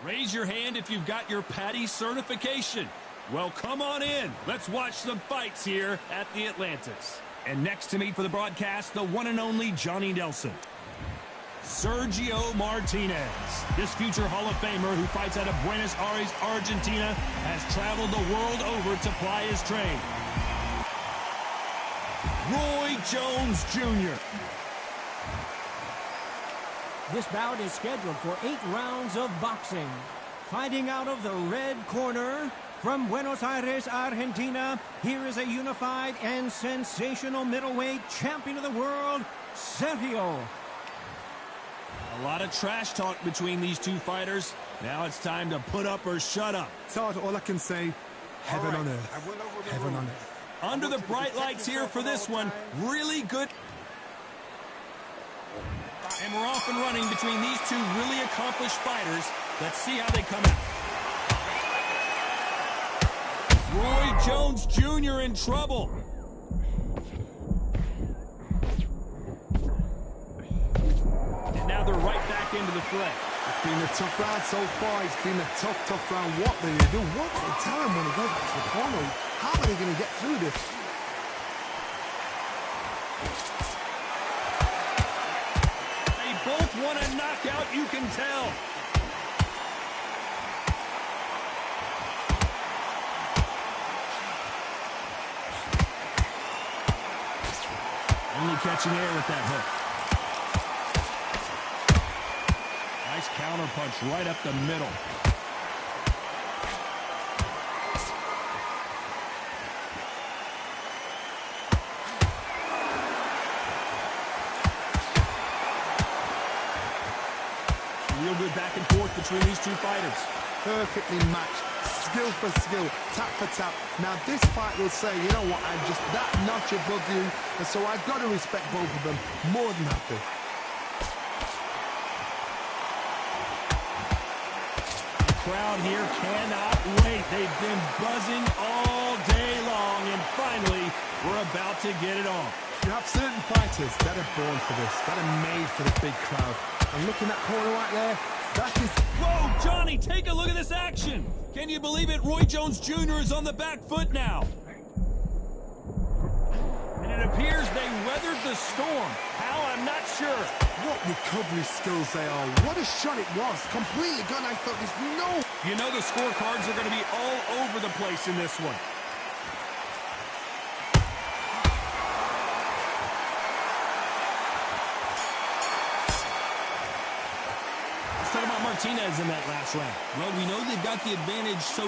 Raise your hand if you've got your Patty certification. Well, come on in. Let's watch some fights here at the Atlantis. And next to me for the broadcast, the one and only Johnny Nelson. Sergio Martinez. This future Hall of Famer who fights out of Buenos Aires, Argentina, has traveled the world over to ply his trade. Roy Jones Jr. This bout is scheduled for 8 rounds of boxing. Fighting out of the red corner, from Buenos Aires, Argentina, here is a unified and sensational middleweight champion of the world, Sergio. A lot of trash talk between these two fighters. Now it's time to put up or shut up. Todd, all I can say, heaven on earth. Heaven on earth. Under the bright lights here for this one, really good. And we're off and running between these two really accomplished fighters. Let's see how they come out. Roy Jones Jr. in trouble. And now they're right back into the fray. It's been a tough round so far. It's been a tough round. What do they do? What do they tell him when he goes back to the corner? How are they going to get through this? They both want a knockout, you can tell. Only catching air with that hook. Nice counter punch right up the middle. Real good back and forth between these two fighters. Perfectly matched. Skill for skill, tap for tap. Now this fight will say, you know what, I'm just that notch above you, and so I've got to respect both of them more than happy. The crowd here cannot wait. They've been buzzing all day long, and finally, we're about to get it on. You have certain fighters that are born for this, that are made for the big crowd. And looking at corner right there, that is... Whoa, Johnny, take a look at this action. Can you believe it? Roy Jones Jr. is on the back foot now. And it appears they weathered the storm. How? I'm not sure. What recovery skills they are. What a shot it was. Completely gone. I thought there's no... You know the scorecards are going to be all over the place in this one. Talk about Martinez in that last round. Well, we know they've got the advantage so...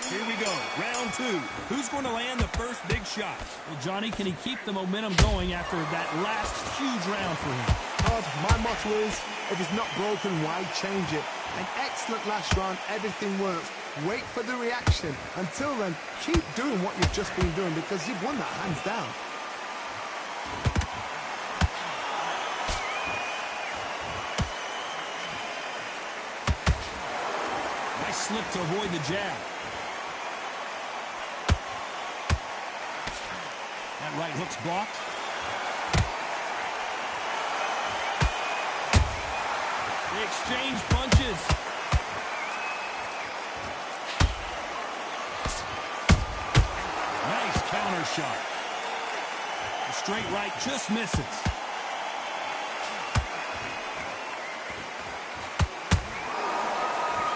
Here we go, round 2. Who's going to land the first big shot? Well, Johnny, can he keep the momentum going after that last huge round for him? Todd, my motto is, if it's not broken, why change it? An excellent last round, everything works. Wait for the reaction. Until then, keep doing what you've just been doing because you've won that hands down. Slip to avoid the jab. That right hook's blocked. They exchange punches. Nice counter shot. The straight right just misses.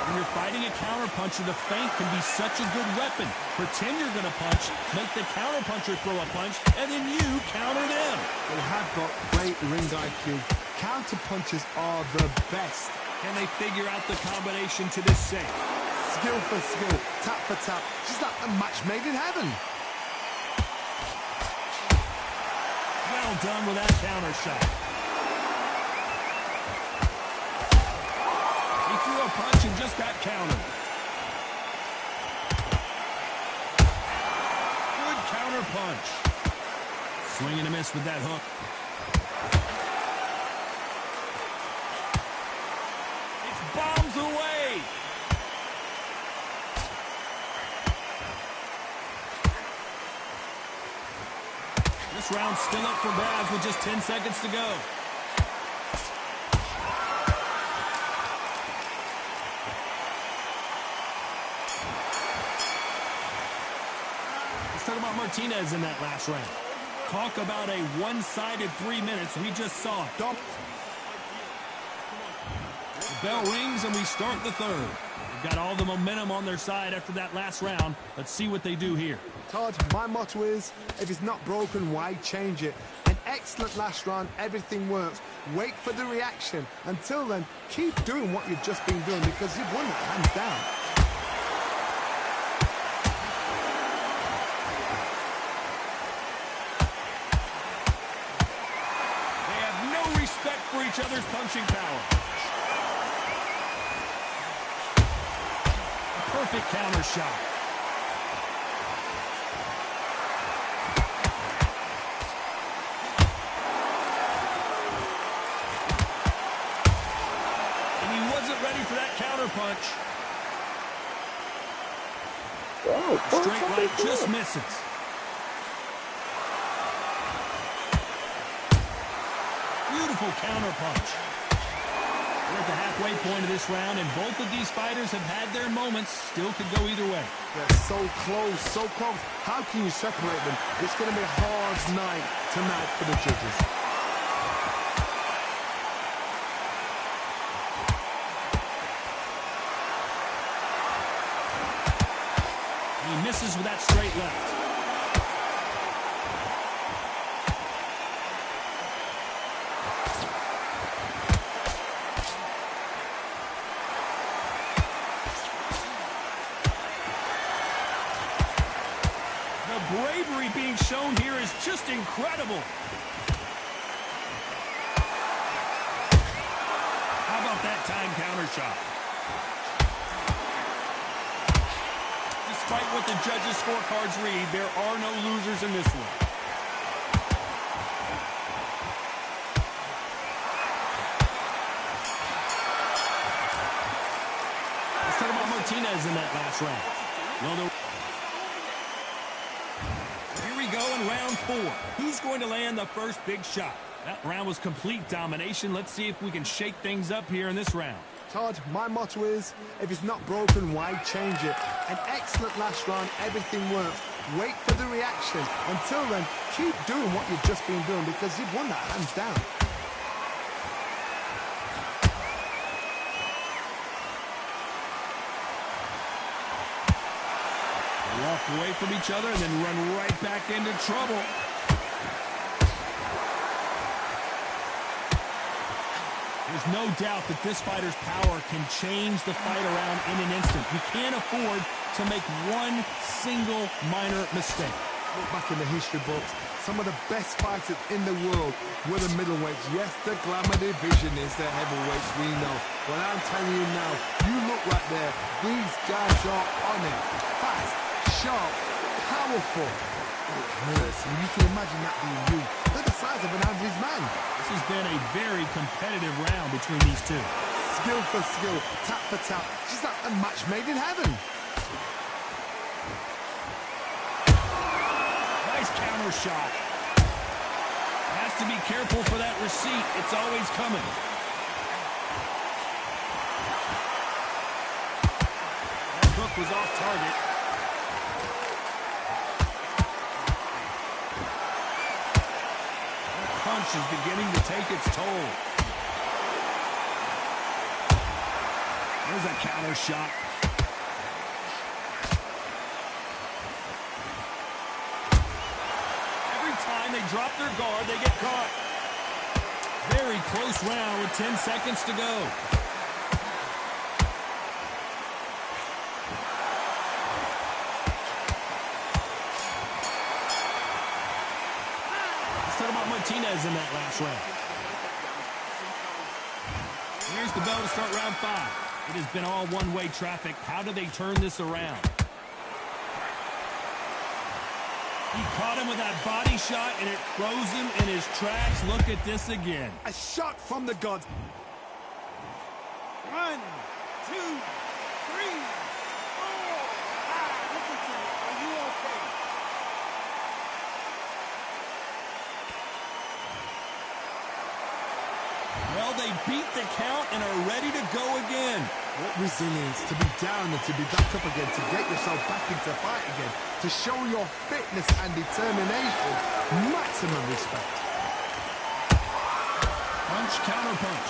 When you're fighting a counterpuncher, the feint can be such a good weapon. Pretend you're going to punch, make the counterpuncher throw a punch, and then you counter them. They have got great ring IQ. Counterpunches are the best. Can they figure out the combination to this safe? Skill for skill, tap for tap, just like a match made in heaven. Well done with that counter shot. Threw a punch and just got countered. Good counter punch. Swing and a miss with that hook. It's bombs away. This round's still up for grabs with just 10 seconds to go. talk about Martinez in that last round. Talk about a one-sided 3 minutes. We just saw it. The bell rings and we start the third. They've got all the momentum on their side after that last round. Let's see what they do here. Todd, my motto is, if it's not broken, why change it? An excellent last round, everything works. Wait for the reaction. Until then, keep doing what you've just been doing because you've won that hands down. They have no respect for each other's punching power. A perfect counter shot. For that counter punch. Straight right just misses. Beautiful counter punch. We're at the halfway point of this round, and both of these fighters have had their moments. Still could go either way. They're so close, so close. How can you separate them? It's going to be a hard night tonight for the judges. He misses with that straight left. The bravery being shown here is just incredible. How about that time counter shot? Despite what the judges' scorecards read, there are no losers in this one. Let's talk about Martinez in that last round. Well, here we go in round 4. Who's going to land the first big shot? That round was complete domination. Let's see if we can shake things up here in this round. Todd, my motto is, if it's not broken, why change it? An excellent last round, everything works. Wait for the reaction. Until then, keep doing what you've just been doing because you've won that hands down. They walk away from each other and then run right back into trouble. There's no doubt that this fighter's power can change the fight around in an instant. You can't afford to make one single minor mistake. Look back in the history books. Some of the best fighters in the world were the middleweights. Yes, the glamour division is the heavyweights, we know. But I'm telling you now, you look right there. These guys are on it. Fast, sharp, powerful. It hurts, and you can imagine that being you. They're the size of an average man. This has been a very competitive round between these two. Skill for skill, tap for tap. Just like a match made in heaven. Nice counter shot. Has to be careful for that receipt. It's always coming. That hook was off target. Punch is beginning to take its toll. There's a counter shot. Every time they drop their guard, they get caught. Very close round with 10 seconds to go. Martinez in that last round. Here's the bell to start round 5. It has been all one-way traffic. How do they turn this around? He caught him with that body shot, and it froze him in his tracks. Look at this again. A shot from the gods. 1, 2, 3, 4. Listen to me. Are you okay? Well, they beat the count and are ready to go again. What resilience to be down and to be back up again, to get yourself back into fight again, to show your fitness and determination. Maximum respect. Punch, counter punch.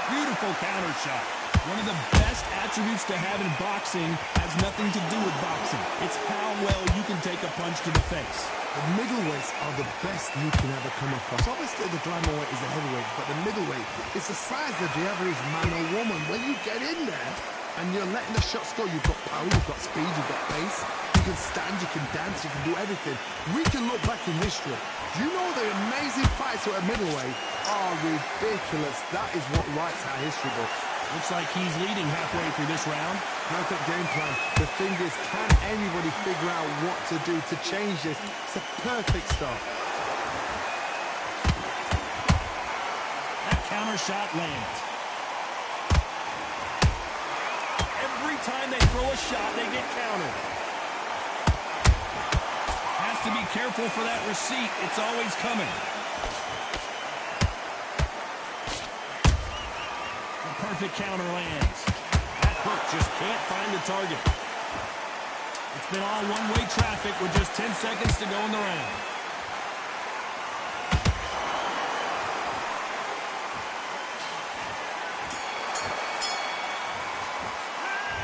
Beautiful counter shot. One of the best attributes to have in boxing has nothing to do with boxing. It's how well you can take a punch to the face. The middleweights are the best you can ever come across. Obviously, the Glamourweight is a heavyweight, but the middleweight is the size of the average man or woman. When you get in there and you're letting the shots go, you've got power, you've got speed, you've got pace. You can stand, you can dance, you can do everything. We can look back in history. You know the amazing fights at a middleweight are ridiculous. That is what writes our history books. Looks like he's leading halfway through this round. Perfect game plan. The thing is, can anybody figure out what to do to change this? It's a perfect start. That counter shot lands. Every time they throw a shot, they get countered. Has to be careful for that receipt. It's always coming. Perfect counter lands. That hook just can't find the target. It's been all one-way traffic with just 10 seconds to go in the round.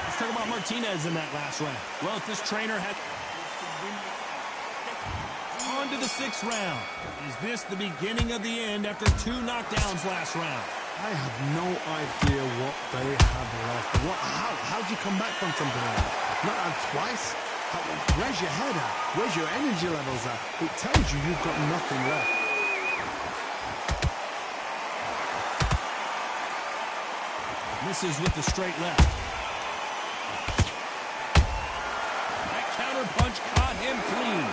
Let's talk about Martinez in that last round. Well, if this trainer had... On to the 6th round. Is this the beginning of the end after 2 knockdowns last round? I have no idea what they have left. How'd you come back from something like that? Not out twice? Where's your head at? Where's your energy levels at? It tells you you've got nothing left. Misses with the straight left. That counter punch caught him clean.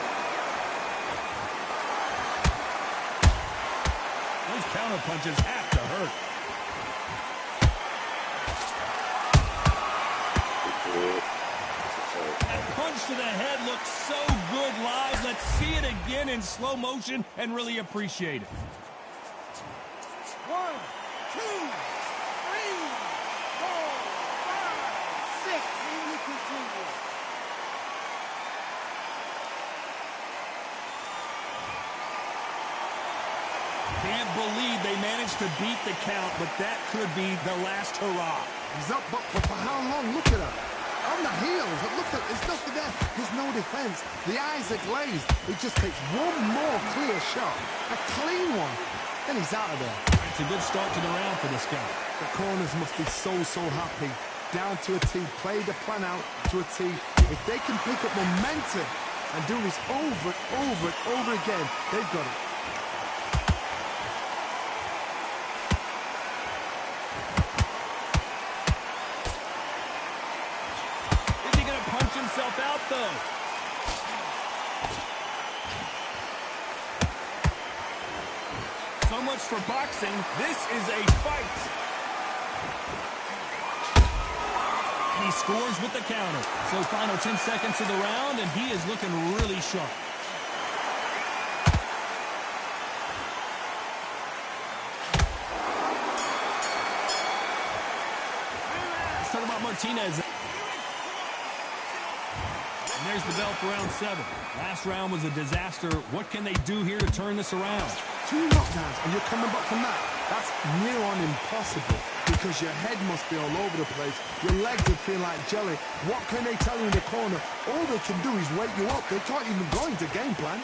Those counter punches have to hurt. That punch to the head looks so good live. Let's see it again in slow motion and really appreciate it. 1, 2, 3, 4, 5, 6, and we continue. Can't believe they managed to beat the count, but that could be the last hurrah. He's up, but for how long? Look at him. On the heels. Look at, there's nothing there. There's no defense. The eyes are glazed. It just takes one more clear shot. A clean one. Then he's out of there. It's a good start to the round for this guy. The corners must be so happy. Down to a T. Play the plan out to a T. If they can pick up momentum and do this over and over again, they've got it. Himself out though. So much for boxing. This is a fight. And he scores with the counter. So final 10 seconds of the round, and he is looking really sharp. Let's talk about Martinez. And there's the bell for round 7. Last round was a disaster. What can they do here to turn this around? 2 knockdowns and you're coming back from that. That's near on impossible because your head must be all over the place. Your legs would feel like jelly. What can they tell you in the corner? All they can do is wake you up. They can't even go into game plan.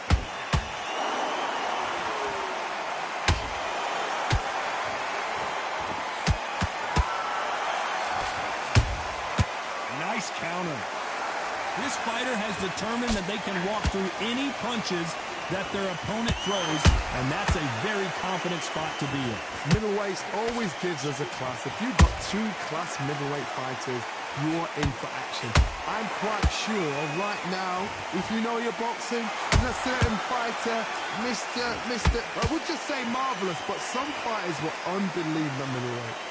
Nice counter. This fighter has determined that they can walk through any punches that their opponent throws, and that's a very confident spot to be in. Middleweight always gives us a class. If you've got 2 class middleweight fighters, you're in for action. I'm quite sure right now, if you know your boxing, there's a certain fighter, Mr. I would just say marvelous, but some fighters were unbelievable middleweight.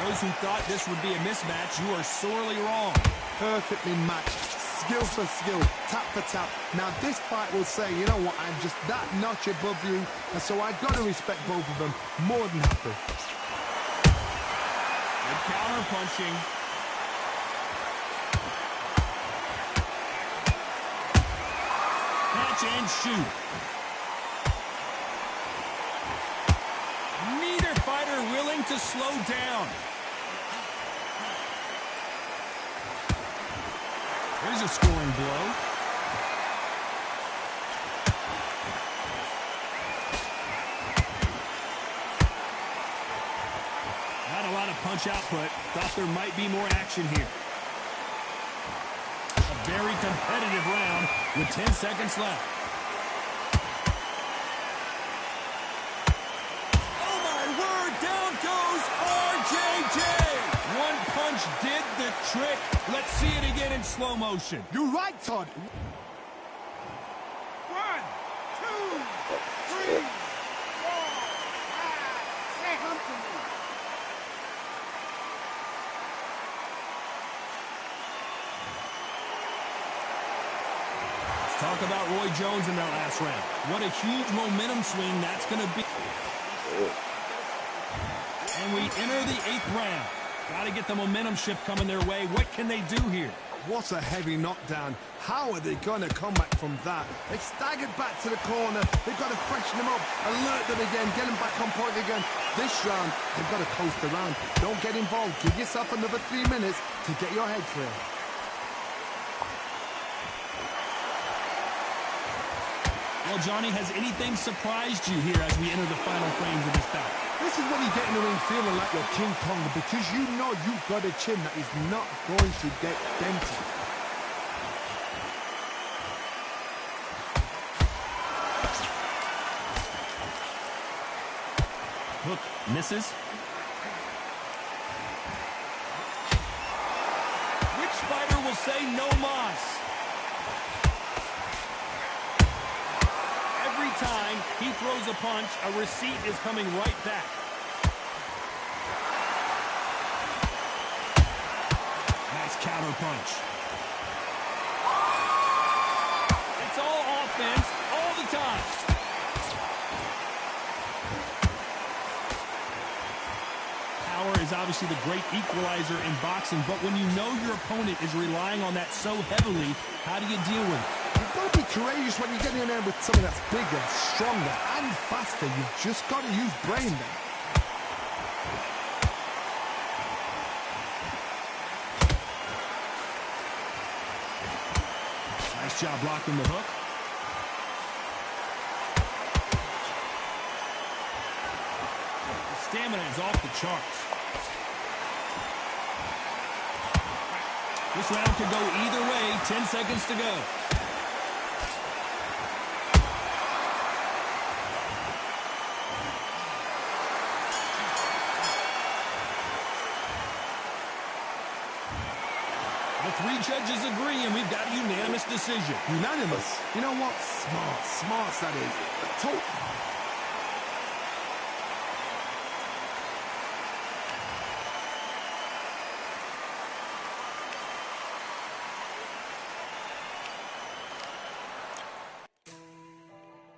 Those who thought this would be a mismatch, you are sorely wrong. Perfectly matched, skill for skill, tap for tap. Now this fight will say, you know what, I'm just that notch above you, and so I've got to respect both of them. More than happy. Good counter punching. Catch and shoot. Neither fighter willing to slow down. Here's a scoring blow. Not a lot of punch output. Thought there might be more action here. A very competitive round with 10 seconds left. Oh my word, down goes RJJ. One punch did the trick. Let's see it again in slow motion. You're right, Todd. 1, 2, 3, 4, 5, say something to me. Let's talk about Roy Jones in that last round. What a huge momentum swing that's going to be. And we enter the 8th round. Got to get the momentum shift coming their way. What can they do here? What a heavy knockdown. How are they going to come back from that? They staggered back to the corner. They've got to freshen them up, alert them again, get them back on point again. This round, they've got to coast around. Don't get involved. Give yourself another 3 minutes to get your head clear. Well, Johnny, has anything surprised you here as we enter the final frames of this bout? This is when you get in the ring feeling like you're King Kong, because you know you've got a chin that is not going to get dented. Hook misses. Which fighter will say no mas? Every time he throws a punch, a receipt is coming right back. Nice counter punch. It's all offense all the time. Power is obviously the great equalizer in boxing, but when you know your opponent is relying on that so heavily, how do you deal with it? You've got to be courageous when you get in there with something that's bigger, stronger, and faster. You've just got to use brain there. Nice job blocking the hook. The stamina is off the charts. This round could go either way. 10 seconds to go. The 3 judges agree, and we've got a unanimous decision. Unanimous. You know what? Smart. Smart, that is.